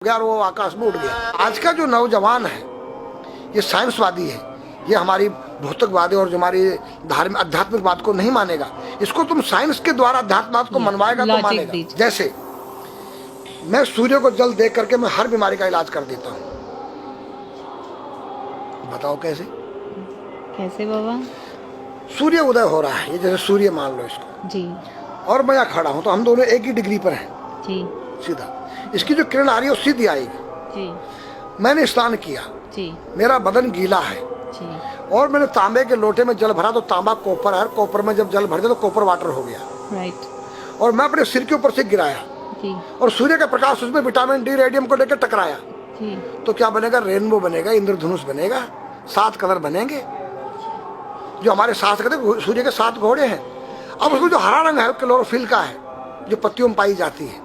गया और वो आकाश में उड़ गया। आज का जो नौजवान है ये साइंसवादी है, ये हमारी भौतिकवादी और जो हमारी धार्मिक आध्यात्मिक बात को नहीं मानेगा। इसको तुम साइंस के द्वारा अध्यात्म को मनवाएगा तो मानेगा। जैसे मैं सूर्य को जल देख करके मैं हर बीमारी का इलाज कर देता हूँ। बताओ कैसे? कैसे बाबा? सूर्य उदय हो रहा है, ये जैसे सूर्य मान लो इसको जी, और मैं यहाँ खड़ा हूँ तो हम दोनों एक ही डिग्री पर हैं जी, सीधा। इसकी जो किरण आ रही है वो सीधी आएगी। जी, मैंने स्नान किया, जी, मेरा बदन गीला है जी, और मैंने तांबे के लोटे में जल भरा तो तांबा कॉपर है, कॉपर में जब जल भर दिया तो कॉपर वाटर हो गया। राइट। और मैं अपने सिर के ऊपर से गिराया जी, और सूर्य का प्रकाश उसमें विटामिन डी रेडियम को लेकर टकराया जी, तो क्या बनेगा? रेनबो बनेगा, इंद्रधनुष बनेगा, 7 कलर बनेंगे जो हमारे 7 कहते सूर्य के 7 घोड़े हैं। अब उसमें जो हरा रंग है क्लोरोफिल का है, जो पत्तियों में पाई जाती है,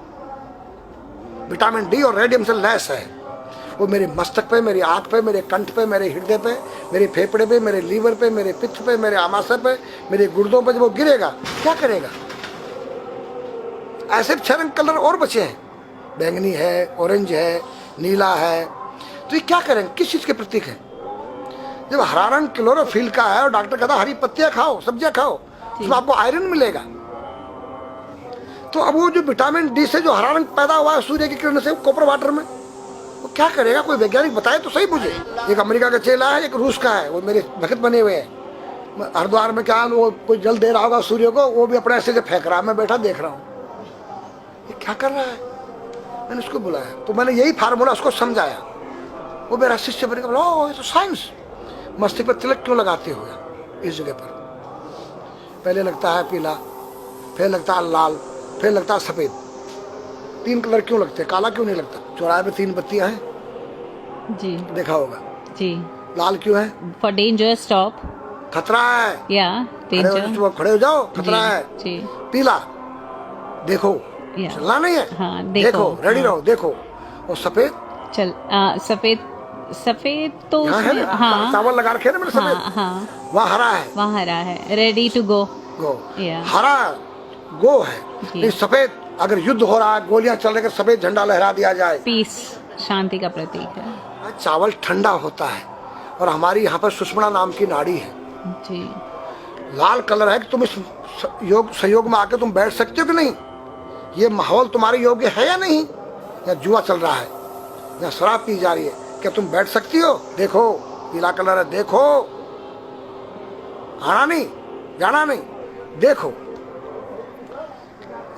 विटामिन डी और रेडियम से लैस है। वो मेरे मस्तक पे, मेरी आंख पे, मेरे कंठ पे, मेरे हृदय पे, मेरे फेफड़े पे, मेरे लीवर पे, मेरे पित्त पे, मेरे आमाशय पे, मेरे गुर्दों पे जब वो गिरेगा क्या करेगा? ऐसे 6 रंग कलर और बचे हैं, बैंगनी है, ऑरेंज है, नीला है। तो ये क्या करेंगे? किस चीज के प्रतीक है? जब हरा रंग क्लोरोफिल का है और डॉक्टर कहता हरी पत्तियां खाओ, सब्जियां खाओ, उसमें आपको आयरन मिलेगा। तो अब वो जो विटामिन डी से जो हरा रंग पैदा हुआ है सूर्य की किरण से कॉपर वाटर में, वो क्या करेगा? कोई वैज्ञानिक बताए तो सही मुझे। एक अमेरिका का चेला है, एक रूस का है, वो मेरे भक्त बने हुए हैं। हरिद्वार में क्या वो कोई जल दे रहा होगा सूर्य को, वो भी अपने ऐसे से फेंक रहा है, मैं बैठा देख रहा हूँ ये क्या कर रहा है। मैंने उसको बुलाया तो मैंने यही फार्मूला उसको समझाया। वो मेरा शिष्य बन गया, बोला ओ ये तो साइंस। मस्तिष्क पर तिलक क्यों लगाते हो इस जगह पर? पहले लगता है पीला, फिर लगता है लाल, फिर लगता है सफेद। 3 कलर क्यों लगते हैं? काला क्यों नहीं लगता? चौराहे पे 3 बत्तियां हैं, जी देखा होगा। जी। लाल क्यों है? फॉर डेंजर स्टॉप, खतरा है, या डेंजर, खड़े हो जाओ, खतरा है। जी। पीला देखो, चलना नहीं है, हाँ, देखो रेडी रहो, देखो। और सफेद चल, सफेद तो हाँ, चावल लगा रखे ना मैंने सफेद, हाँ, वहाँ हरा है, वहाँ हरा है, रेडी टू गो। हरा गो है। सफेद अगर युद्ध हो रहा है, गोलियां चल रही, सफेद झंडा लहरा दिया जाए, पीस, शांति का प्रतीक है। चावल ठंडा होता है। और हमारी यहाँ पर सुषमणा नाम की नाड़ी है जी। लाल कलर है कि तुम इस योग सहयोग में आके तुम बैठ सकते हो कि नहीं? ये माहौल तुम्हारे योग्य है या नहीं? या जुआ चल रहा है, या शराब पी जा रही है, क्या तुम बैठ सकती हो? देखो पीला कलर है, देखो, आना नहीं, जाना नहीं, देखो।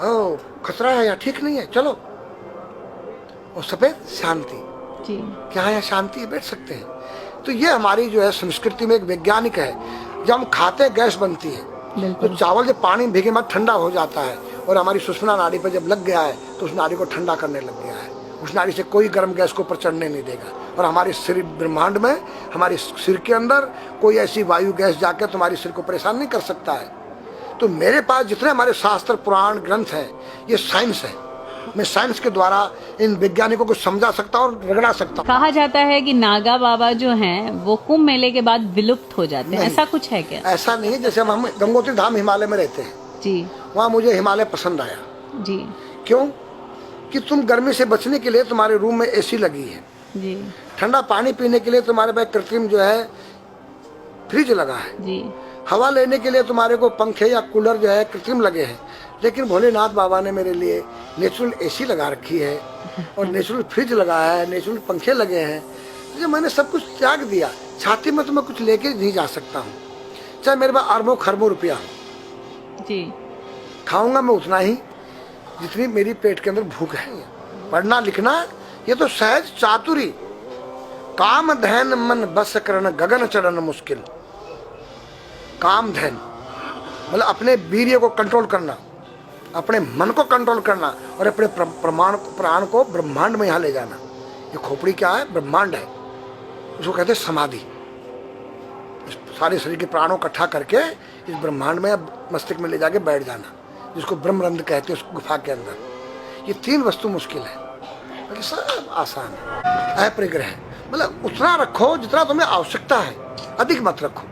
ओ खतरा है या ठीक नहीं है, चलो। और सफेद शांति जी, क्या है? शांति है, बैठ सकते हैं। तो ये हमारी जो है संस्कृति में एक वैज्ञानिक है। जब हम खाते हैं गैस बनती है, तो चावल जब पानी में भीगे बाद ठंडा हो जाता है और हमारी सुषुम्ना नाड़ी पर जब लग गया है तो उस नाड़ी को ठंडा करने लग गया है। उस नाड़ी से कोई गर्म गैस को ऊपर चढ़ने नहीं देगा। और हमारे सिर ब्रह्मांड में, हमारे सिर के अंदर कोई ऐसी वायु गैस जाकर तुम्हारे सिर को परेशान नहीं कर सकता है। तो मेरे पास जितने हमारे शास्त्र पुराण ग्रंथ हैं ये साइंस है। मैं साइंस के द्वारा इन वैज्ञानिकों को समझा सकता हूँ और रगड़ा सकता हूँ। कहा जाता है कि नागा बाबा जो हैं वो कुंभ मेले के बाद विलुप्त हो जाते हैं, ऐसा कुछ है क्या? ऐसा नहीं है। जैसे हम गंगोत्री धाम हिमालय में रहते हैं जी, वहाँ मुझे हिमालय पसंद आया जी। क्यों? कि तुम गर्मी से बचने के लिए तुम्हारे रूम में एसी लगी है जी, ठंडा पानी पीने के लिए तुम्हारे पास कृत्रिम जो है फ्रिज लगा है जी, हवा लेने के लिए तुम्हारे को पंखे या कूलर जो है कृत्रिम लगे हैं। लेकिन भोलेनाथ बाबा ने मेरे लिए नेचुरल एसी लगा रखी है और नेचुरल फ्रिज लगाया है, नेचुरल पंखे लगे हैं। तो मैंने सब कुछ त्याग दिया। छाती में तो मैं कुछ लेके नहीं जा सकता हूँ, चाहे मेरे पास अरबों खरबों रुपया हो जी, खाऊंगा मैं उतना ही जितनी मेरी पेट के अंदर भूख है। पढ़ना लिखना ये तो सहज चातुरी, काम धैन मन बस करन गगन चढ़न मुश्किल। काम धैन मतलब अपने वीर्य को कंट्रोल करना, अपने मन को कंट्रोल करना और अपने प्राण को ब्रह्मांड में यहाँ ले जाना। ये खोपड़ी क्या है? ब्रह्मांड है। उसको कहते हैं समाधि। सारे शरीर के प्राणों इकट्ठा करके इस ब्रह्मांड में मस्तिष्क में ले जाके बैठ जाना, जिसको ब्रह्मरंध्र कहते हैं, उस गुफा के अंदर। ये 3 वस्तु मुश्किल है, बाकी सब आसान है। अपरिग्रह मतलब उतना रखो जितना तुम्हें आवश्यकता है, अधिक मत रखो।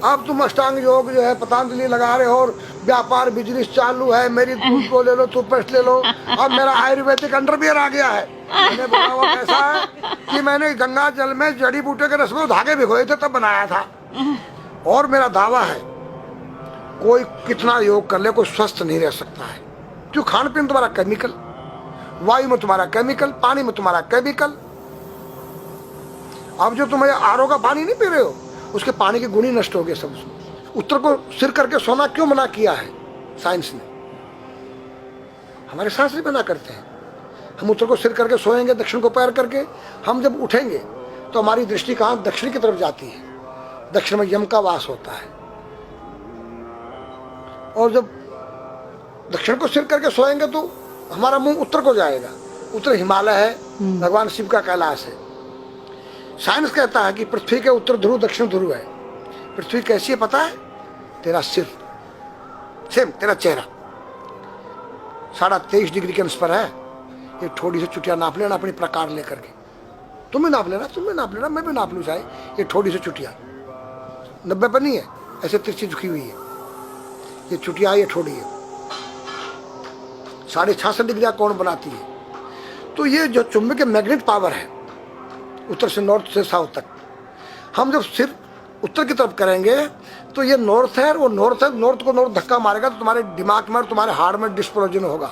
अब तुम अष्टांग योग जो है पतंजलि लगा रहे हो और व्यापार बिजनेस चालू है, मेरी दूध को ले लो, टूथपेस्ट ले लो, अब मेरा आयुर्वेदिक अंडरवियर आ गया है। मैंने बोला वो कैसा है कि मैंने गंगा जल में जड़ी बूटे के रस में धागे भिगोए थे तब बनाया था। और मेरा दावा है कोई कितना योग कर ले कोई स्वस्थ नहीं रह सकता है, क्यों? खान पीन तुम्हारा केमिकल, वायु में तुम्हारा केमिकल, पानी में तुम्हारा केमिकल। अब जो तुम आरओ का पानी नहीं पी रहे हो उसके पानी के गुण ही नष्ट हो गए सब उसमें। उत्तर को सिर करके सोना क्यों मना किया है साइंस ने? हमारे शास्त्र मना करते हैं। हम उत्तर को सिर करके सोएंगे, दक्षिण को पैर करके। हम जब उठेंगे तो हमारी दृष्टि कहाँ? दक्षिण की तरफ जाती है। दक्षिण में यम का वास होता है। और जब दक्षिण को सिर करके सोएंगे तो हमारा मुंह उत्तर को जाएगा। उत्तर हिमालय है, भगवान शिव का कैलाश है। साइंस कहता है कि पृथ्वी के उत्तर ध्रुव दक्षिण ध्रुव है। पृथ्वी कैसी है पता है? तेरा सिर, सेम तेरा चेहरा 23.5 डिग्री के अंश पर है। ये थोड़ी सी चुटिया नाप लेना अपनी प्रकार लेकर के। तुम भी नाप लेना, तुम भी नाप लेना, मैं भी नाप लूँ चाहे। ये थोड़ी सी चुटिया 90 पर नहीं है, ऐसे तिरछी झुकी हुई है। ये चुटिया ये थोड़ी है, 66.5 डिग्री कोण बनाती है। तो ये जो चुंबकीय मैग्नेट पावर है उत्तर से नॉर्थ से साउथ तक, हम जब सिर उत्तर की तरफ करेंगे तो ये नॉर्थ है, वो नॉर्थ है, नॉर्थ को नॉर्थ धक्का मारेगा तो तुम्हारे दिमाग में और तुम्हारे हार्ट में डिस्प्रोजन होगा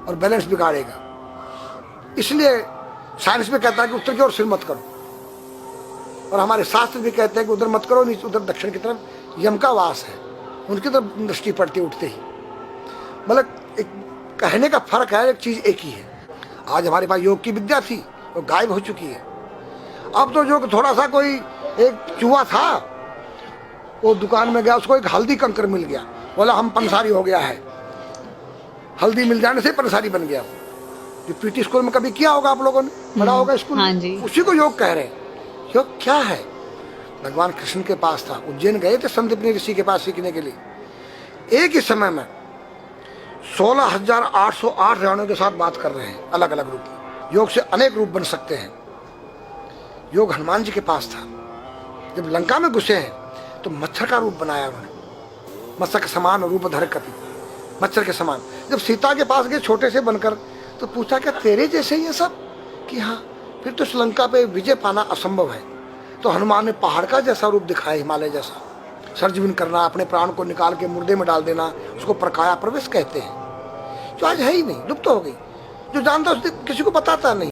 और बैलेंस बिगाड़ेगा। इसलिए साइंस में कहता है कि उत्तर की ओर सिर मत करो, और हमारे शास्त्र भी कहते हैं कि उधर मत करो, नीचे उधर दक्षिण की तरफ यम का वास है, उनकी तरफ दृष्टि पड़ती उठते ही। मतलब एक कहने का फर्क है, एक चीज एक ही है। आज हमारे पास योग की विद्या थी वो गायब हो चुकी है। अब तो जो थोड़ा सा कोई एक चूहा था वो दुकान में गया, उसको एक हल्दी कंकर मिल गया, बोला हम पंसारी हो गया है। हल्दी मिल जाने से पंसारी बन गया। जो पीटी स्कूल में कभी किया होगा आप लोगों ने, पढ़ा होगा स्कूल में, उसी को योग कह रहे हैं। योग क्या है? भगवान कृष्ण के पास था, उज्जैन गए थे संदीपनी ऋषि के पास सीखने के लिए। एक ही समय में 16,808 रावणों के साथ बात कर रहे हैं, अलग अलग रूप। योग से अनेक रूप बन सकते हैं। योग हनुमान जी के पास था। जब लंका में घुसे हैं तो मच्छर का रूप बनाया उन्होंने, मत्स्य के समान रूप धर कपि, मच्छर के समान। जब सीता के पास गए छोटे से बनकर तो पूछा क्या तेरे जैसे ये सब? कि हाँ। फिर तो श्रीलंका पे विजय पाना असंभव है। तो हनुमान ने पहाड़ का जैसा रूप दिखाया, हिमालय जैसा। सर्जविन करना, अपने प्राण को निकाल के मुर्दे में डाल देना, उसको प्रकाया प्रवेश कहते हैं, जो आज है ही नहीं, लुप्त हो गई। जो जानता उसने किसी को बताता नहीं।